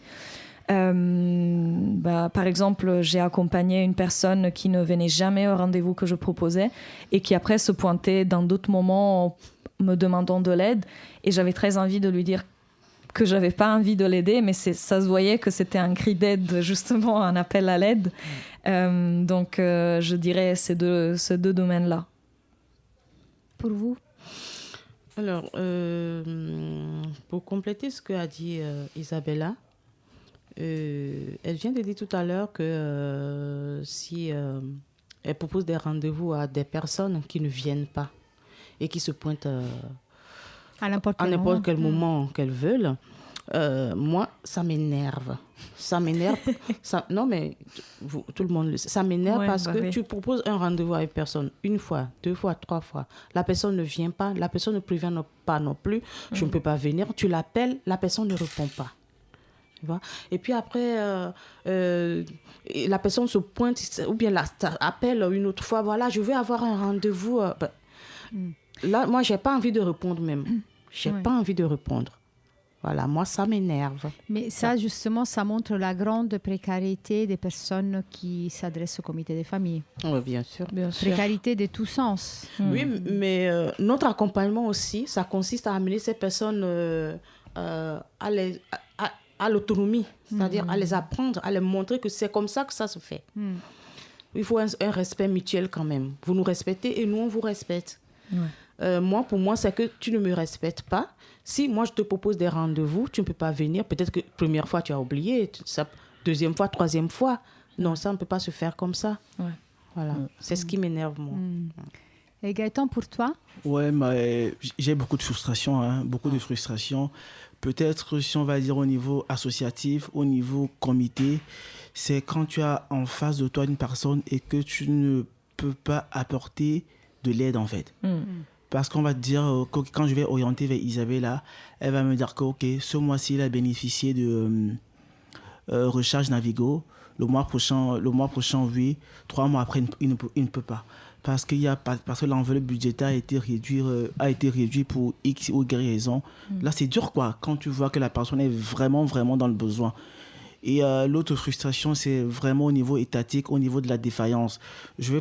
Par exemple, j'ai accompagné une personne qui ne venait jamais au rendez-vous que je proposais et qui après se pointait dans d'autres moments me demandant de l'aide. Et j'avais très envie de lui dire que j'avais pas envie de l'aider, mais ça se voyait que c'était un cri d'aide, justement, un appel à l'aide. Donc, je dirais ces deux domaines-là. Pour vous? Alors, pour compléter ce qu'a dit Isabella, elle vient de dire tout à l'heure que si elle propose des rendez-vous à des personnes qui ne viennent pas et qui se pointent à n'importe quel moment qu'elles veulent, moi, ça m'énerve. Non, mais tout le monde le sait. Ça m'énerve parce que tu proposes un rendez-vous à une personne 1 fois, 2 fois, 3 fois. La personne ne vient pas, la personne ne prévient pas non plus. Je ne peux pas venir. Tu l'appelles, la personne ne répond pas. Tu vois? Et puis après, la personne se pointe ou bien appelle une autre fois. Voilà, je veux avoir un rendez-vous. Là, moi, je n'ai pas envie de répondre même. Je n'ai pas envie de répondre. Voilà, moi, ça m'énerve. Mais ça, justement, ça montre la grande précarité des personnes qui s'adressent au comité des familles. Oui, bien sûr. Précarité de tous sens. Oui, mais notre accompagnement aussi, ça consiste à amener ces personnes à l'autonomie, c'est-à-dire à les apprendre, à les montrer que c'est comme ça que ça se fait. Il faut un respect mutuel quand même. Vous nous respectez et nous, on vous respecte. Moi, pour moi, c'est que tu ne me respectes pas. Si moi, je te propose des rendez-vous, tu ne peux pas venir. Peut-être que première fois, tu as oublié. Deuxième fois, troisième fois. Non, ça ne peut pas se faire comme ça. Voilà. C'est ce qui m'énerve, moi. Et Gaëtan, pour toi? Ouais, mais j'ai beaucoup de frustration, beaucoup de frustration. Peut-être, si on va dire au niveau associatif, au niveau comité, c'est quand tu as en face de toi une personne et que tu ne peux pas apporter de l'aide, en fait. Parce qu'on va te dire, quand je vais orienter vers Isabella, elle va me dire que, OK, ce mois-ci, il a bénéficié de recharge Navigo. Le mois prochain, oui. 3 mois après, il ne peut pas. Parce que l'enveloppe budgétaire a été réduite pour X ou Y raison. Là, c'est dur, quoi, quand tu vois que la personne est vraiment, vraiment dans le besoin. Et l'autre frustration, c'est vraiment au niveau étatique, au niveau de la défaillance. Je vais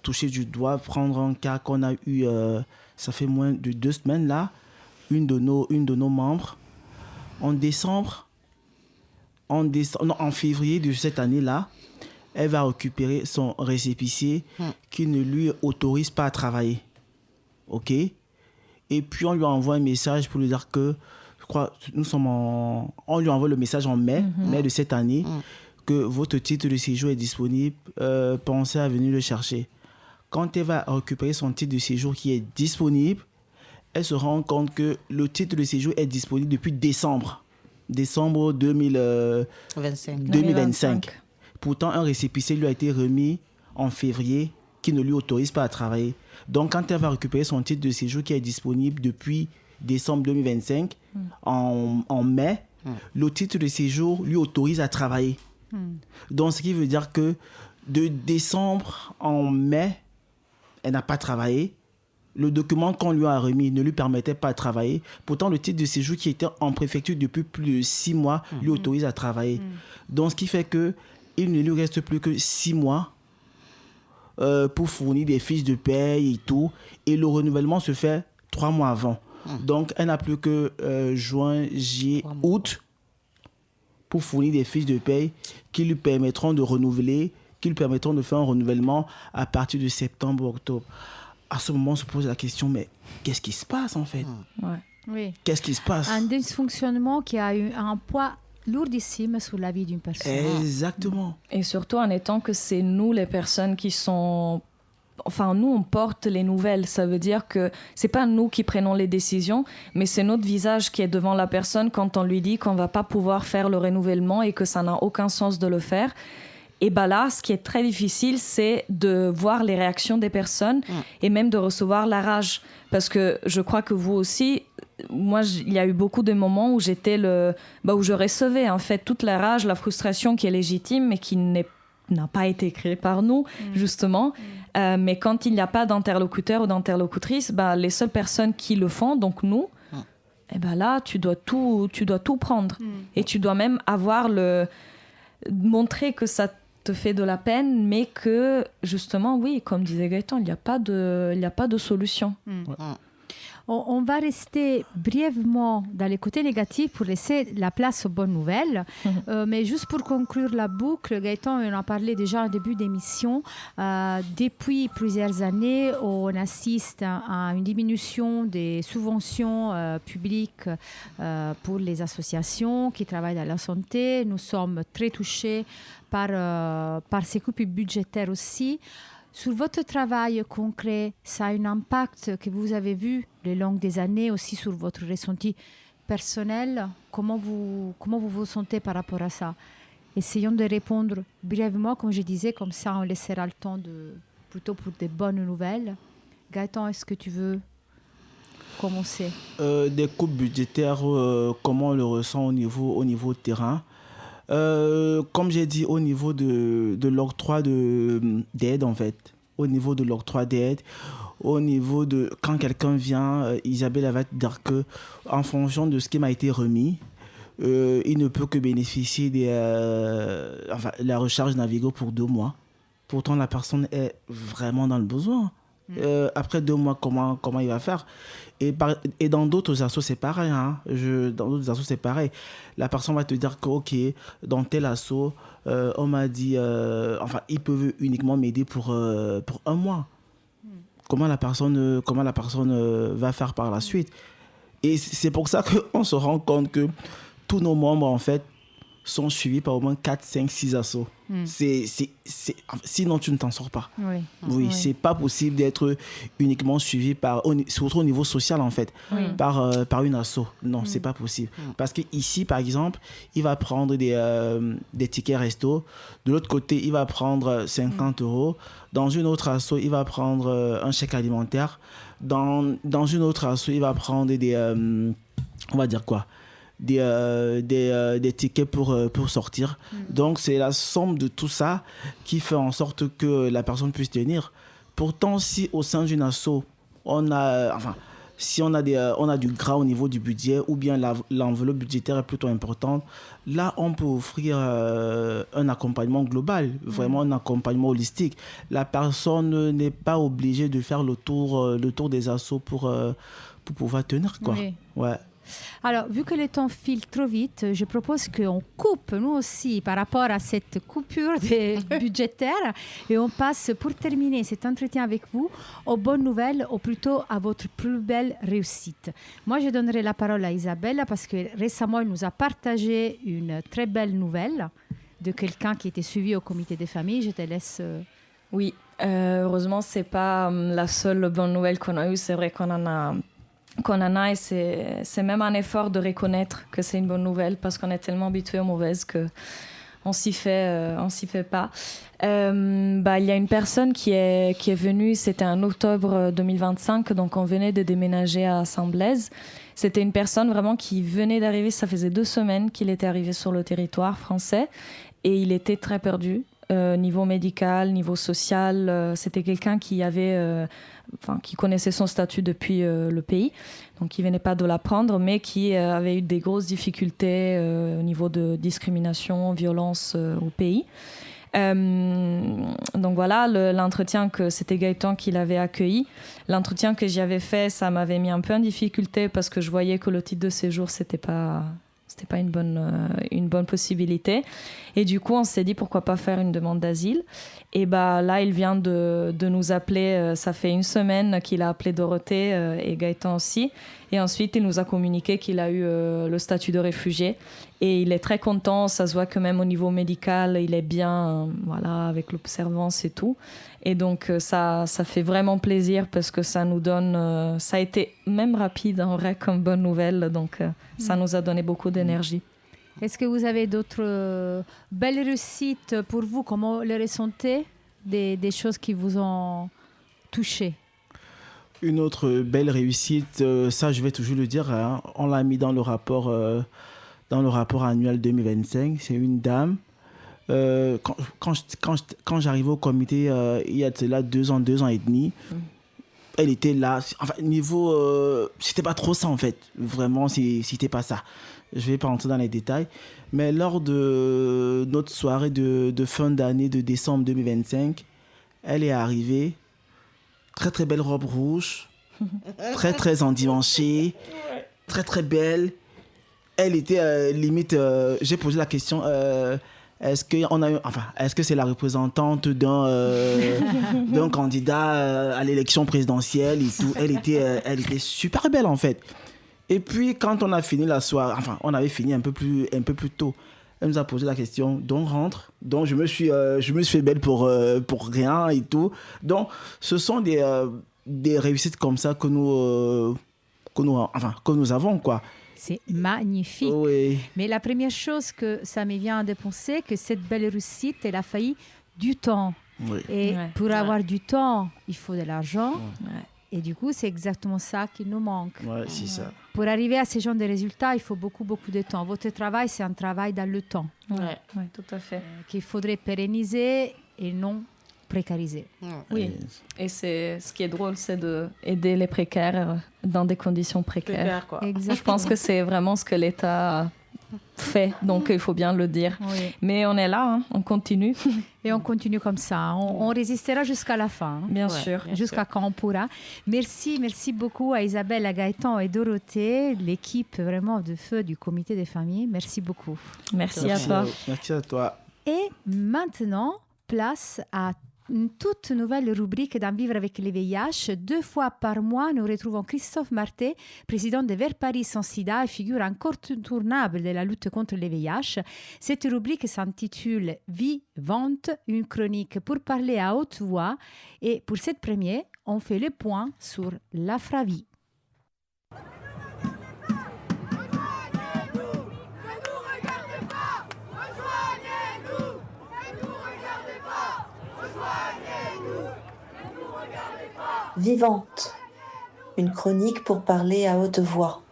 toucher du doigt, prendre un cas qu'on a eu, ça fait moins de 2 semaines là, une de nos membres, en février de cette année-là, elle va récupérer son récépissé qui ne lui autorise pas à travailler. OK? Et puis, on lui envoie un message pour lui dire que, je crois, on lui envoie le message en mai de cette année, que votre titre de séjour est disponible, pensez à venir le chercher. Quand elle va récupérer son titre de séjour qui est disponible, elle se rend compte que le titre de séjour est disponible depuis décembre 2025. Pourtant, un récépissé lui a été remis en février qui ne lui autorise pas à travailler. Donc, quand elle va récupérer son titre de séjour qui est disponible depuis décembre 2025, en mai, le titre de séjour lui autorise à travailler. Donc, ce qui veut dire que de décembre en mai, elle n'a pas travaillé. Le document qu'on lui a remis ne lui permettait pas de travailler. Pourtant, le titre de séjour qui était en préfecture depuis plus de 6 mois lui autorise à travailler. Donc, ce qui fait qu'il ne lui reste plus que 6 mois pour fournir des fiches de paye et tout. Et le renouvellement se fait 3 mois avant. Donc, elle n'a plus que juin, juillet, août pour fournir des fiches de paye qui lui permettront de renouveler, qui lui permettront de faire un renouvellement à partir de septembre, octobre. À ce moment, on se pose la question, mais qu'est-ce qui se passe en fait? Oui. Qu'est-ce qui se passe? Un dysfonctionnement qui a eu un poids lourdissime sur la vie d'une personne. Exactement. Et surtout en étant que c'est nous les personnes qui sont... Enfin, nous, on porte les nouvelles. Ça veut dire que c'est pas nous qui prenons les décisions, mais c'est notre visage qui est devant la personne quand on lui dit qu'on va pas pouvoir faire le renouvellement et que ça n'a aucun sens de le faire. Et ben là, ce qui est très difficile, c'est de voir les réactions des personnes et même de recevoir la rage. Parce que je crois que vous aussi, moi, il y a eu beaucoup de moments où j'étais où je recevais en fait toute la rage, la frustration qui est légitime mais qui n'a pas été créée par nous, justement. Mais quand il n'y a pas d'interlocuteur ou d'interlocutrice, les seules personnes qui le font, donc nous, et ben là, tu dois tout prendre. Et tu dois même montrer que ça te fait de la peine, mais que justement, oui, comme disait Gaëtan, il n'y a pas de solution. On va rester brièvement dans les côtés négatifs pour laisser la place aux bonnes nouvelles. Mais juste pour conclure la boucle, Gaëtan, on en parlait déjà en début d'émission. Depuis plusieurs années, on assiste à une diminution des subventions publiques pour les associations qui travaillent dans la santé. Nous sommes très touchés par ces coupes budgétaires aussi. Sur votre travail concret, ça a un impact que vous avez vu le long des années aussi sur votre ressenti personnel, comment vous vous sentez par rapport à ça? Essayons de répondre brièvement, comme je disais, comme ça on laissera le temps plutôt pour des bonnes nouvelles. Gaëtan, est-ce que tu veux commencer? Des coupes budgétaires, comment on le ressent au niveau terrain? Comme j'ai dit, au niveau de l'octroi d'aide, en fait, au niveau de l'octroi d'aide, au niveau de quand quelqu'un vient, Isabelle va te dire que en fonction de ce qui m'a été remis, il ne peut que bénéficier la recharge Navigo pour 2 mois. Pourtant, la personne est vraiment dans le besoin. Après 2 mois, comment il va faire? Et dans d'autres assos, c'est pareil. Hein. Dans d'autres assos, c'est pareil. La personne va te dire que, OK, dans tel asso, on m'a dit, ils peuvent uniquement m'aider pour 1 mois. Comment la personne va faire par la suite? Et c'est pour ça qu'on se rend compte que tous nos membres, en fait, sont suivis par au moins 4, 5, 6 assos. Sinon, tu ne t'en sors pas. Oui, c'est pas possible d'être uniquement suivi surtout au niveau social, en fait, par une asso. Non, c'est pas possible. Parce qu'ici, par exemple, il va prendre des tickets resto. De l'autre côté, il va prendre 50 €. Dans une autre asso, il va prendre un chèque alimentaire. Dans une autre asso, il va prendre on va dire quoi? Des tickets pour sortir. Donc, c'est la somme de tout ça qui fait en sorte que la personne puisse tenir. Pourtant, si au sein d'une asso, si on a du gras au niveau du budget ou bien l'enveloppe budgétaire est plutôt importante, là, on peut offrir un accompagnement global, vraiment un accompagnement holistique. La personne n'est pas obligée de faire le tour des assos pour pouvoir tenir, quoi. Oui. Ouais. Alors, vu que le temps file trop vite, je propose qu'on coupe, nous aussi, par rapport à cette coupure budgétaire et on passe, pour terminer cet entretien avec vous, aux bonnes nouvelles, ou plutôt à votre plus belle réussite. Moi, je donnerai la parole à Isabelle parce que récemment, elle nous a partagé une très belle nouvelle de quelqu'un qui était suivi au comité des familles. Je te laisse... Oui, heureusement, ce n'est pas la seule bonne nouvelle qu'on a eue. C'est vrai qu'on en a et c'est même un effort de reconnaître que c'est une bonne nouvelle parce qu'on est tellement habitué aux mauvaises qu'on s'y fait pas. Il y a une personne qui est venue, c'était en octobre 2025, donc on venait de déménager à Saint-Blaise. C'était une personne vraiment qui venait d'arriver, ça faisait 2 semaines qu'il était arrivé sur le territoire français et il était très perdu. Niveau médical, niveau social, c'était quelqu'un qui connaissait son statut depuis le pays, donc il venait pas de l'apprendre, mais qui avait eu des grosses difficultés au niveau de discrimination, violence au pays. Donc voilà, l'entretien que c'était Gaëtan qui l'avait accueilli. L'entretien que j'y avais fait, ça m'avait mis un peu en difficulté parce que je voyais que le titre de séjour, c'était pas une bonne possibilité. Et du coup, on s'est dit pourquoi pas faire une demande d'asile. Et là, il vient de nous appeler. Ça fait 1 semaine qu'il a appelé Dorothée et Gaëtan aussi. Et ensuite, il nous a communiqué qu'il a eu le statut de réfugié. Et il est très content. Ça se voit que même au niveau médical, il est bien, avec l'observance et tout. Et donc, ça fait vraiment plaisir parce que ça nous donne... ça a été même rapide, en vrai, comme bonne nouvelle. Donc, ça nous a donné beaucoup d'énergie. Est-ce que vous avez d'autres belles réussites pour vous? Comment les ressentez? Des choses qui vous ont touché? Une autre belle réussite, ça je vais toujours le dire, hein, on l'a mis dans le rapport annuel 2025. C'est une dame. Quand j'arrivais au comité, il y a là 2 ans et demi, elle était là. Enfin, niveau, c'était pas trop ça en fait. Vraiment, c'était pas ça. Je vais pas rentrer dans les détails. Mais lors de notre soirée de fin d'année de décembre 2025, elle est arrivée. Très très belle robe rouge, très très endimanchée, très très belle. Elle était limite. J'ai posé la question. Est-ce que c'est la représentante d'un candidat à l'élection présidentielle et tout? Elle était super belle en fait. Et puis quand on a fini la soirée, on avait fini un peu plus tôt. Elle nous a posé la question, donc rentre. Donc je me suis fait belle pour rien et tout. Donc ce sont des réussites comme ça que nous avons quoi. C'est magnifique. Oui. Mais la première chose que ça me vient de penser, que cette belle réussite, elle a failli du temps. Oui. Et pour avoir du temps, il faut de l'argent. Ouais. Et du coup, c'est exactement ça qui nous manque. Ouais, c'est ça. Pour arriver à ce genre de résultats, il faut beaucoup de temps. Votre travail, c'est un travail dans le temps Ouais, tout à fait. qu'il faudrait pérenniser et non précariser. Oui. Et ce qui est drôle, c'est d'aider les précaires dans des conditions précaires. Quoi. Exactement. Je pense que c'est vraiment ce que l'État fait, donc il faut bien le dire. Oui. Mais on est là, hein, on continue, Et on continue comme ça. On résistera jusqu'à la fin. bien Ouais. sûr. Jusqu'à quand on pourra. Merci beaucoup à Isabelle, à Gaëtan et Dorothée, l'équipe vraiment de feu du comité des familles. Merci beaucoup. Merci à toi. Merci à toi. Et maintenant, place à une toute nouvelle rubrique d'En vivre avec le VIH. 2 fois par mois, nous retrouvons Christophe Marté, président de Vers Paris sans sida et figure incontournable de la lutte contre le VIH. Cette rubrique s'intitule Vivante, une chronique pour parler à haute voix. Et pour cette première, on fait le point sur l'Afravie. Vivante, une chronique pour parler à haute voix.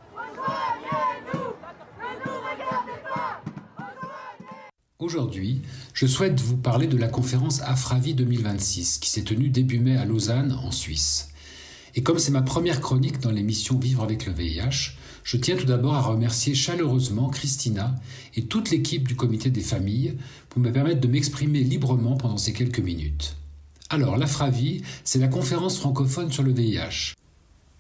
Aujourd'hui, je souhaite vous parler de la conférence Afravie 2026 qui s'est tenue début mai à Lausanne, en Suisse. Et comme c'est ma première chronique dans l'émission Vivre avec le VIH, je tiens tout d'abord à remercier chaleureusement Christina et toute l'équipe du comité des familles pour me permettre de m'exprimer librement pendant ces quelques minutes. Alors, l'Afravie, c'est la conférence francophone sur le VIH.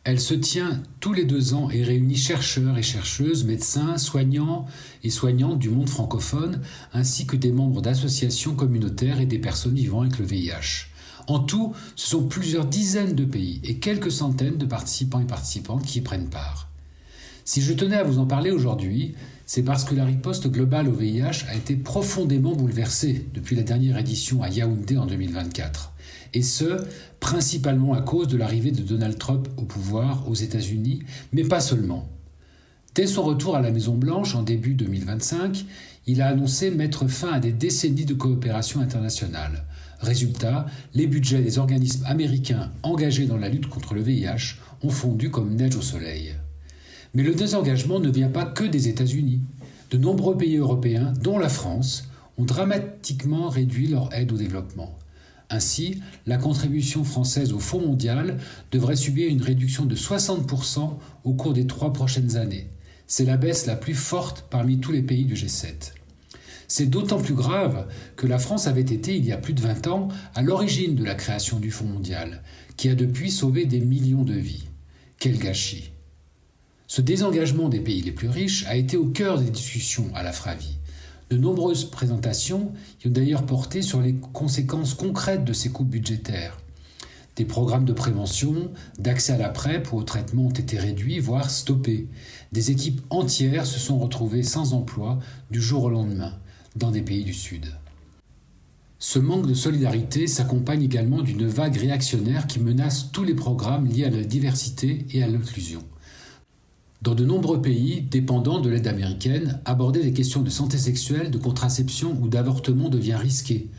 Elle se tient tous les 2 ans et réunit chercheurs et chercheuses, médecins, soignants et soignantes du monde francophone, ainsi que des membres d'associations communautaires et des personnes vivant avec le VIH. En tout, ce sont plusieurs dizaines de pays et quelques centaines de participants et participantes qui y prennent part. Si je tenais à vous en parler aujourd'hui, c'est parce que la riposte globale au VIH a été profondément bouleversée depuis la dernière édition à Yaoundé en 2024. Et ce, principalement à cause de l'arrivée de Donald Trump au pouvoir aux États-Unis, mais pas seulement. Dès son retour à la Maison-Blanche en début 2025, il a annoncé mettre fin à des décennies de coopération internationale. Résultat, les budgets des organismes américains engagés dans la lutte contre le VIH ont fondu comme neige au soleil. Mais le désengagement ne vient pas que des États-Unis. De nombreux pays européens, dont la France, ont dramatiquement réduit leur aide au développement. Ainsi, la contribution française au Fonds mondial devrait subir une réduction de 60% au cours des 3 prochaines années. C'est la baisse la plus forte parmi tous les pays du G7. C'est d'autant plus grave que la France avait été, il y a plus de 20 ans, à l'origine de la création du Fonds mondial, qui a depuis sauvé des millions de vies. Quel gâchis! Ce désengagement des pays les plus riches a été au cœur des discussions à l'Afravie. De nombreuses présentations y ont d'ailleurs porté sur les conséquences concrètes de ces coupes budgétaires. Des programmes de prévention, d'accès à la PrEP ou au traitement ont été réduits, voire stoppés. Des équipes entières se sont retrouvées sans emploi du jour au lendemain, dans des pays du Sud. Ce manque de solidarité s'accompagne également d'une vague réactionnaire qui menace tous les programmes liés à la diversité et à l'inclusion. Dans de nombreux pays dépendants de l'aide américaine, aborder des questions de santé sexuelle, de contraception ou d'avortement devient risqué.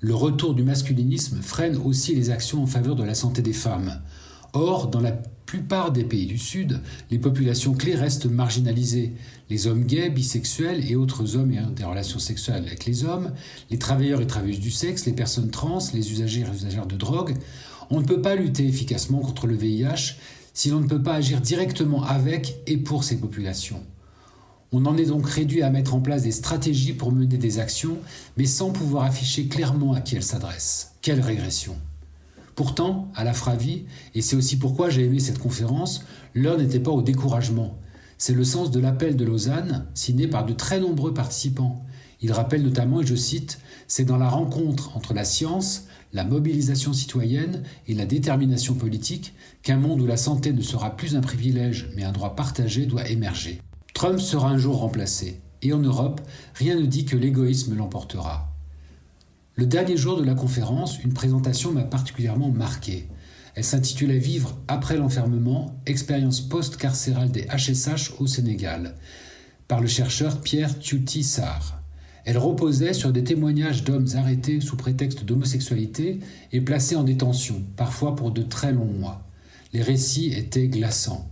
Le retour du masculinisme freine aussi les actions en faveur de la santé des femmes. Or, dans la plupart des pays du Sud, les populations clés restent marginalisées. Les hommes gays, bisexuels et autres hommes ayant des relations sexuelles avec les hommes, les travailleurs et travailleuses du sexe, les personnes trans, les usagers et usagères de drogue. On ne peut pas lutter efficacement contre le VIH si l'on ne peut pas agir directement avec et pour ces populations. On en est donc réduit à mettre en place des stratégies pour mener des actions, mais sans pouvoir afficher clairement à qui elles s'adressent. Quelle régression! Pourtant, à l'Afravie, et c'est aussi pourquoi j'ai aimé cette conférence, l'heure n'était pas au découragement. C'est le sens de l'appel de Lausanne, signé par de très nombreux participants. Il rappelle notamment, et je cite, « C'est dans la rencontre entre la science, la mobilisation citoyenne et la détermination politique qu'un monde où la santé ne sera plus un privilège mais un droit partagé doit émerger. Trump sera un jour remplacé, et en Europe, rien ne dit que l'égoïsme l'emportera. » Le dernier jour de la conférence, une présentation m'a particulièrement marqué. Elle s'intitulait « Vivre après l'enfermement, expérience post-carcérale des HSH au Sénégal » par le chercheur Pierre Tiouti Sarr. Elle reposait sur des témoignages d'hommes arrêtés sous prétexte d'homosexualité et placés en détention, parfois pour de très longs mois. Les récits étaient glaçants.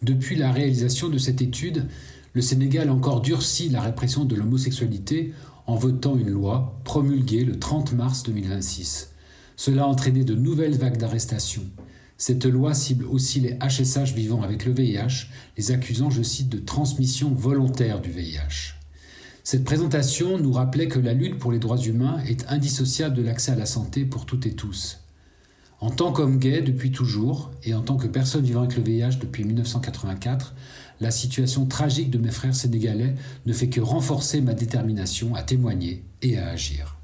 Depuis la réalisation de cette étude, le Sénégal a encore durci la répression de l'homosexualité en votant une loi promulguée le 30 mars 2026. Cela a entraîné de nouvelles vagues d'arrestations. Cette loi cible aussi les HSH vivant avec le VIH, les accusant, je cite, de transmission volontaire du VIH. Cette présentation nous rappelait que la lutte pour les droits humains est indissociable de l'accès à la santé pour toutes et tous. En tant qu'homme gay depuis toujours, et en tant que personne vivant avec le VIH depuis 1984, la situation tragique de mes frères sénégalais ne fait que renforcer ma détermination à témoigner et à agir.